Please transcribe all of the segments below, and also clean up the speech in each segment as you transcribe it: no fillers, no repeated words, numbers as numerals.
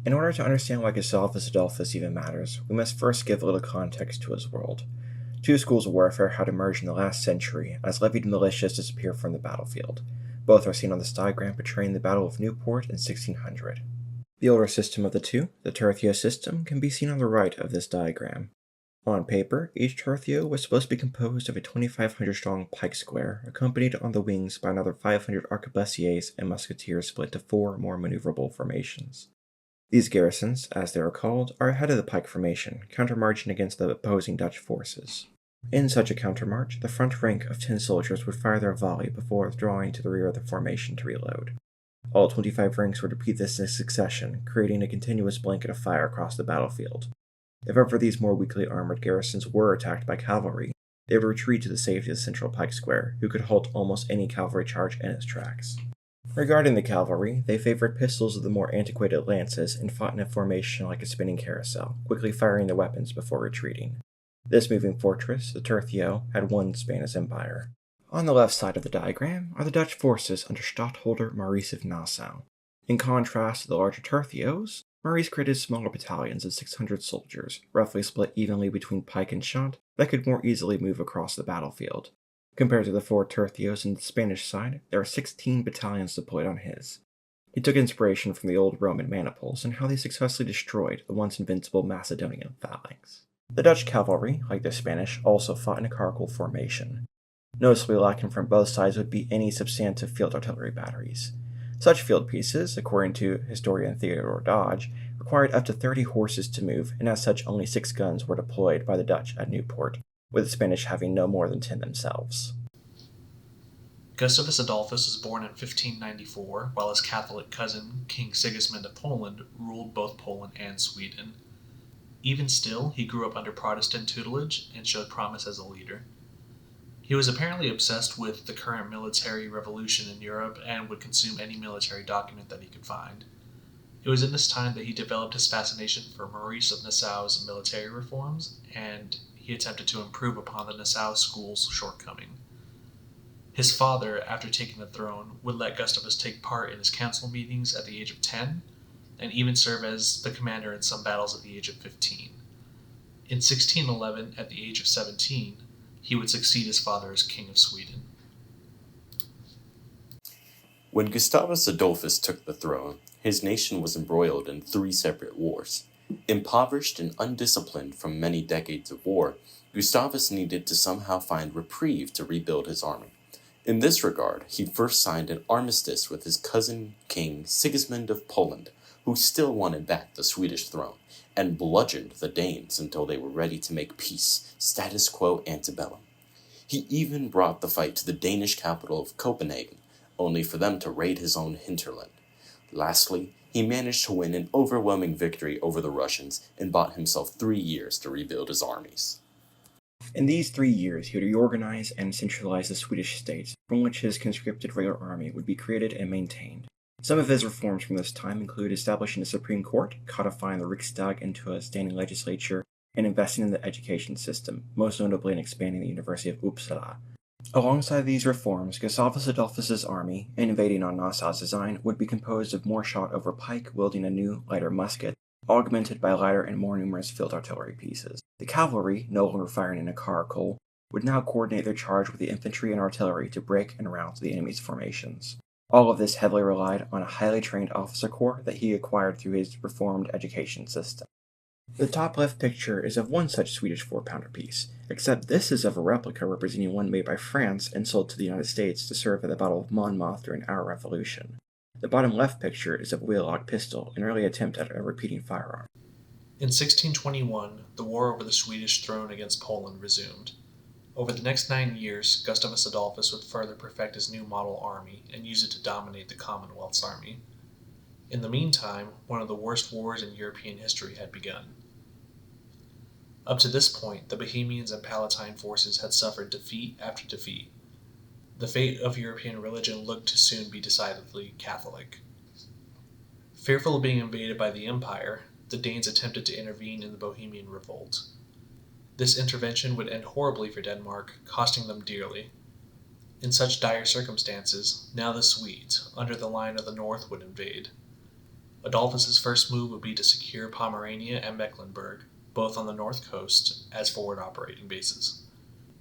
In order to understand why Gustavus Adolphus even matters, we must first give a little context to his world. Two schools of warfare had emerged in the last century as levied militias disappear from the battlefield. Both are seen on this diagram portraying the Battle of Newport in 1600. The older system of the two, the tertio system, can be seen on the right of this diagram. On paper, each tertio was supposed to be composed of a 2,500 strong pike square, accompanied on the wings by another 500 arquebusiers and musketeers split into four more maneuverable formations. These garrisons, as they are called, are ahead of the pike formation, countermarching against the opposing Dutch forces. In such a countermarch, the front rank of 10 soldiers would fire their volley before withdrawing to the rear of the formation to reload. All 25 ranks would repeat this in succession, creating a continuous blanket of fire across the battlefield. If ever these more weakly armored garrisons were attacked by cavalry, they would retreat to the safety of the central pike square, who could halt almost any cavalry charge in its tracks. Regarding the cavalry, they favored pistols of the more antiquated lances and fought in a formation like a spinning carousel, quickly firing their weapons before retreating. This moving fortress, the Tertio, had one Spanish empire. On the left side of the diagram are the Dutch forces under Stadtholder Maurice of Nassau. In contrast to the larger tertios, Maurice created smaller battalions of 600 soldiers, roughly split evenly between pike and shot, that could more easily move across the battlefield. Compared to the four tertios on the Spanish side, there are 16 battalions deployed on his. He took inspiration from the old Roman maniples and how they successfully destroyed the once invincible Macedonian phalanx. The Dutch cavalry, like the Spanish, also fought in a caracole formation. Noticeably lacking from both sides would be any substantive field artillery batteries. Such field pieces, according to historian Theodore Dodge, required up to 30 horses to move, and as such only 6 guns were deployed by the Dutch at Newport, with the Spanish having no more than 10 themselves. Gustavus Adolphus was born in 1594, while his Catholic cousin, King Sigismund of Poland, ruled both Poland and Sweden. Even still, he grew up under Protestant tutelage and showed promise as a leader. He was apparently obsessed with the current military revolution in Europe and would consume any military document that he could find. It was in this time that he developed his fascination for Maurice of Nassau's military reforms, and he attempted to improve upon the Nassau school's shortcoming. His father, after taking the throne, would let Gustavus take part in his council meetings at the age of 10, and even serve as the commander in some battles at the age of 15. In 1611, at the age of 17, he would succeed his father as King of Sweden. When Gustavus Adolphus took the throne, his nation was embroiled in 3 separate wars. Impoverished and undisciplined from many decades of war, Gustavus needed to somehow find reprieve to rebuild his army. In this regard, he first signed an armistice with his cousin King Sigismund of Poland, who still wanted back the Swedish throne, and bludgeoned the Danes until they were ready to make peace, status quo ante bellum. He even brought the fight to the Danish capital of Copenhagen, only for them to raid his own hinterland. Lastly, he managed to win an overwhelming victory over the Russians and bought himself 3 years to rebuild his armies. In these 3 years, he would reorganize and centralize the Swedish state, from which his conscripted regular army would be created and maintained. Some of his reforms from this time include establishing a Supreme Court, codifying the Riksdag into a standing legislature, and investing in the education system, most notably in expanding the University of Uppsala. Alongside these reforms, Gustavus Adolphus's army, invading on Nassau's design, would be composed of more shot over pike wielding a new, lighter musket, augmented by lighter and more numerous field artillery pieces. The cavalry, no longer firing in a caracole, would now coordinate their charge with the infantry and artillery to break and rout the enemy's formations. All of this heavily relied on a highly trained officer corps that he acquired through his reformed education system. The top left picture is of one such Swedish 4-pounder piece, except this is of a replica representing one made by France and sold to the United States to serve at the Battle of Monmouth during our Revolution. The bottom left picture is of a wheel-lock pistol, an early attempt at a repeating firearm. In 1621, the war over the Swedish throne against Poland resumed. Over the next 9 years, Gustavus Adolphus would further perfect his new model army and use it to dominate the Commonwealth's army. In the meantime, one of the worst wars in European history had begun. Up to this point, the Bohemians and Palatine forces had suffered defeat after defeat. The fate of European religion looked to soon be decidedly Catholic. Fearful of being invaded by the Empire, the Danes attempted to intervene in the Bohemian revolt. This intervention would end horribly for Denmark, costing them dearly. In such dire circumstances, now the Swedes, under the Lion of the North, would invade. Adolphus's first move would be to secure Pomerania and Mecklenburg, both on the north coast, as forward operating bases.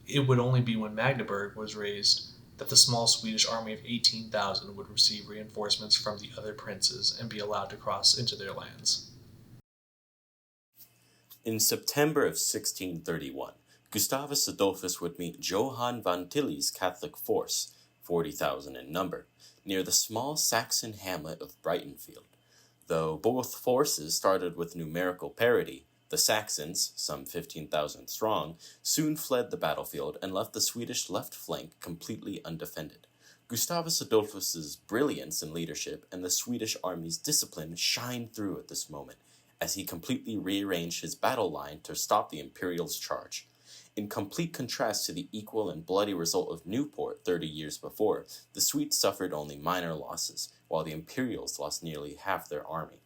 It would only be when Magdeburg was raised that the small Swedish army of 18,000 would receive reinforcements from the other princes and be allowed to cross into their lands. In September of 1631, Gustavus Adolphus would meet Johann von Tilly's Catholic force, 40,000 in number, near the small Saxon hamlet of Breitenfeld. Though both forces started with numerical parity, the Saxons, some 15,000 strong, soon fled the battlefield and left the Swedish left flank completely undefended. Gustavus Adolphus's brilliance in leadership and the Swedish army's discipline shine through at this moment, as he completely rearranged his battle line to stop the Imperials' charge. In complete contrast to the equal and bloody result of Newport 30 years before, the Swedes suffered only minor losses, while the Imperials lost nearly half their army.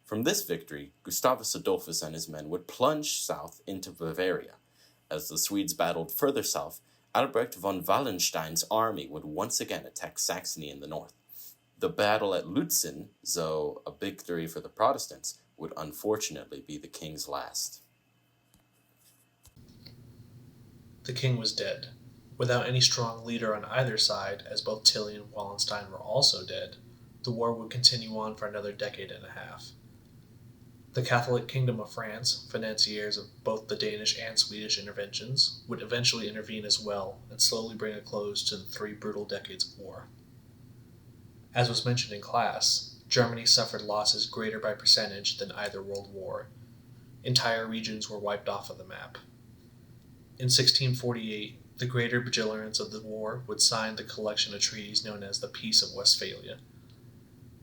From this victory, Gustavus Adolphus and his men would plunge south into Bavaria. As the Swedes battled further south, Albrecht von Wallenstein's army would once again attack Saxony in the north. The battle at Lutzen, though a victory for the Protestants, would unfortunately be the king's last. The king was dead. Without any strong leader on either side, as both Tilly and Wallenstein were also dead, the war would continue on for another decade and a half. The Catholic Kingdom of France, financiers of both the Danish and Swedish interventions, would eventually intervene as well and slowly bring a close to the 3 brutal decades of war. As was mentioned in class, Germany suffered losses greater by percentage than either world war. Entire regions were wiped off of the map. In 1648, the greater belligerents of the war would sign the collection of treaties known as the Peace of Westphalia.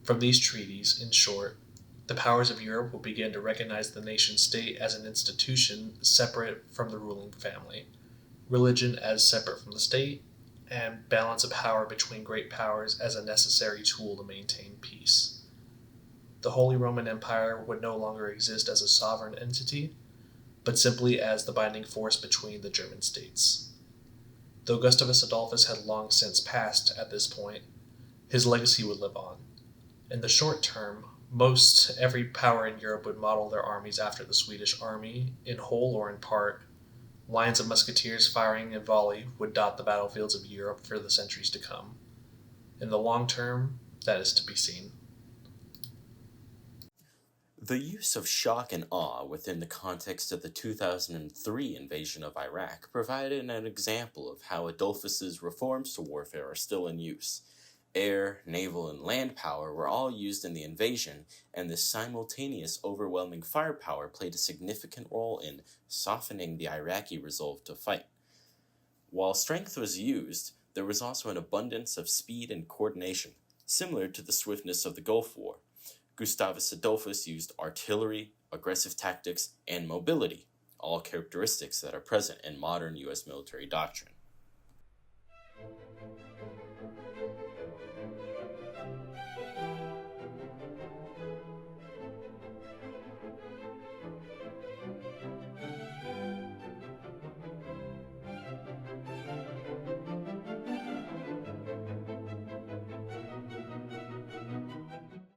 From these treaties, in short, the powers of Europe would begin to recognize the nation-state as an institution separate from the ruling family, religion as separate from the state, and balance of power between great powers as a necessary tool to maintain peace. The Holy Roman Empire would no longer exist as a sovereign entity, but simply as the binding force between the German states. Though Gustavus Adolphus had long since passed at this point, his legacy would live on. In the short term, most every power in Europe would model their armies after the Swedish army, in whole or in part. Lines of musketeers firing in volley would dot the battlefields of Europe for the centuries to come. In the long term, that is to be seen. The use of shock and awe within the context of the 2003 invasion of Iraq provided an example of how Adolphus's reforms to warfare are still in use. Air, naval, and land power were all used in the invasion, and this simultaneous overwhelming firepower played a significant role in softening the Iraqi resolve to fight. While strength was used, there was also an abundance of speed and coordination, similar to the swiftness of the Gulf War. Gustavus Adolphus used artillery, aggressive tactics, and mobility, all characteristics that are present in modern U.S. military doctrine.